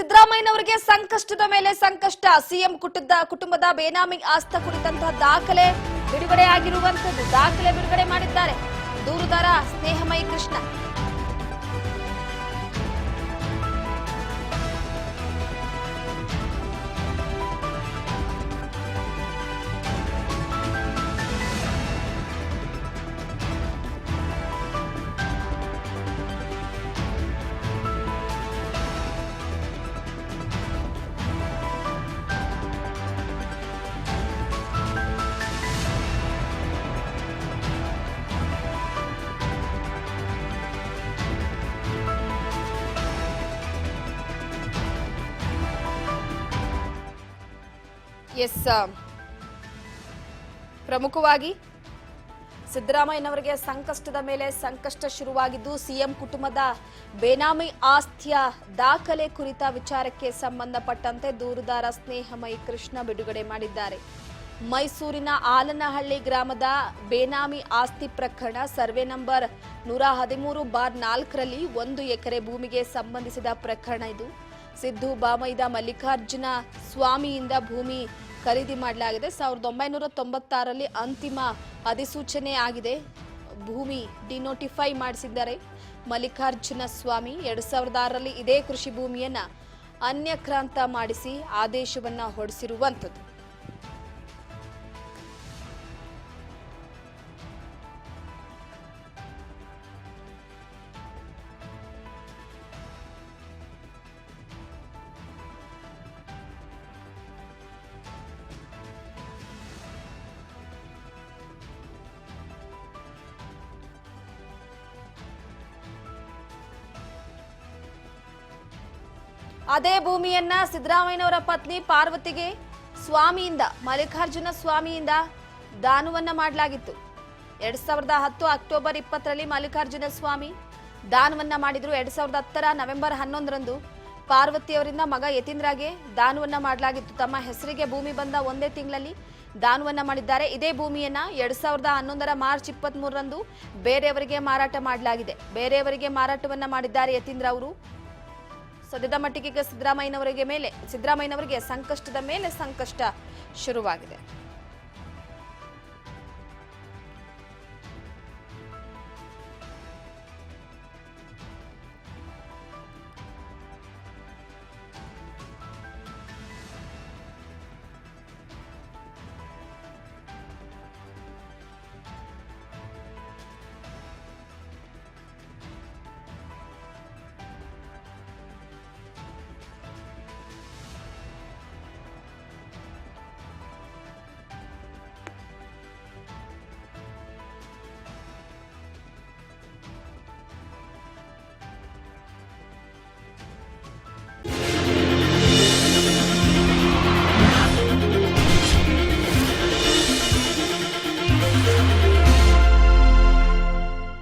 ಸಿದ್ದರಾಮಯ್ಯನವರಿಗೆ ಸಂಕಷ್ಟದ ಮೇಲೆ ಸಂಕಷ್ಟ. ಸಿಎಂ ಕುಟುಂಬದ ಬೇನಾಮಿ ಆಸ್ತಿ ಕುರಿತಂತಹ ದಾಖಲೆ ಬಿಡುಗಡೆ ಆಗಿರುವಂತದ್ದು. ದಾಖಲೆ ಬಿಡುಗಡೆ ಮಾಡಿದ್ದಾರೆ ದೂರುದಾರ ಸ್ನೇಹಮಯಿ ಕೃಷ್ಣ. ಪ್ರಮುಖವಾಗಿ ಸಿದ್ದರಾಮಯ್ಯನವರಿಗೆ ಸಂಕಷ್ಟದ ಮೇಲೆ ಸಂಕಷ್ಟ ಶುರುವಾಗಿದ್ದು, ಸಿಎಂ ಕುಟುಂಬದ ಬೇನಾಮಿ ಆಸ್ತಿಯ ದಾಖಲೆ ಕುರಿತ ವಿಚಾರಕ್ಕೆ ಸಂಬಂಧಪಟ್ಟಂತೆ ದೂರುದಾರ ಸ್ನೇಹಮಯಿ ಕೃಷ್ಣ ಬಿಡುಗಡೆ ಮಾಡಿದ್ದಾರೆ. ಮೈಸೂರಿನ ಆಲನಹಳ್ಳಿ ಗ್ರಾಮದ ಬೇನಾಮಿ ಆಸ್ತಿ ಪ್ರಕರಣ ಸರ್ವೆ ನಂಬರ್ 113/4ರಲ್ಲಿ 1 ಎಕರೆ ಭೂಮಿಗೆ ಸಂಬಂಧಿಸಿದ ಪ್ರಕರಣ ಇದು. ಸಿದ್ದು ಬಾಮೈದ ಮಲ್ಲಿಕಾರ್ಜುನ ಸ್ವಾಮಿಯಿಂದ ಭೂಮಿ ಖರೀದಿ ಮಾಡಲಾಗಿದೆ. 1996ರಲ್ಲಿ ಅಂತಿಮ ಅಧಿಸೂಚನೆ ಆಗಿದೆ. ಭೂಮಿ ಡಿನೋಟಿಫೈ ಮಾಡಿಸಿದ್ದಾರೆ ಮಲ್ಲಿಕಾರ್ಜುನ ಸ್ವಾಮಿ. 2006ರಲ್ಲಿ ಇದೇ ಕೃಷಿ ಭೂಮಿಯನ್ನ ಅನ್ಯಕ್ರಾಂತ ಮಾಡಿಸಿ ಆದೇಶವನ್ನ ಹೊರಡಿಸಿರುವಂಥದ್ದು. ಅದೇ ಭೂಮಿಯನ್ನ ಸಿದ್ದರಾಮಯ್ಯನವರ ಪತ್ನಿ ಪಾರ್ವತಿಗೆ ಸ್ವಾಮಿಯಿಂದ ಮಲ್ಲಿಕಾರ್ಜುನ ಸ್ವಾಮಿಯಿಂದ ದಾನವನ್ನ ಮಾಡಲಾಗಿತ್ತು. 2010 ಅಕ್ಟೋಬರ್ 20ರಲ್ಲಿ ಮಲ್ಲಿಕಾರ್ಜುನ ಸ್ವಾಮಿ ದಾನವನ್ನ ಮಾಡಿದ್ರು. 2010ರ ನವೆಂಬರ್ 11ರಂದು ಪಾರ್ವತಿಯವರಿಂದ ಮಗ ಯತೀಂದ್ರಗೆ ದಾನವನ್ನ ಮಾಡಲಾಗಿತ್ತು. ತಮ್ಮ ಹೆಸರಿಗೆ ಭೂಮಿ ಬಂದ ಒಂದೇ ತಿಂಗಳಲ್ಲಿ ದಾನವನ್ನ ಮಾಡಿದ್ದಾರೆ. ಇದೇ ಭೂಮಿಯನ್ನ 2011ರ ಮಾರ್ಚ್ 23ರಂದು ಬೇರೆಯವರಿಗೆ ಮಾರಾಟ ಮಾಡಲಾಗಿದೆ. ಬೇರೆಯವರಿಗೆ ಮಾರಾಟವನ್ನ ಮಾಡಿದ್ದಾರೆ ಯತೀಂದ್ರ ಅವರು. ಸದ್ಯದ ಮಟ್ಟಿಗೆ ಸಿದ್ದರಾಮಯ್ಯನವರಿಗೆ ಸಂಕಷ್ಟದ ಮೇಲೆ ಸಂಕಷ್ಟ ಶುರುವಾಗಿದೆ.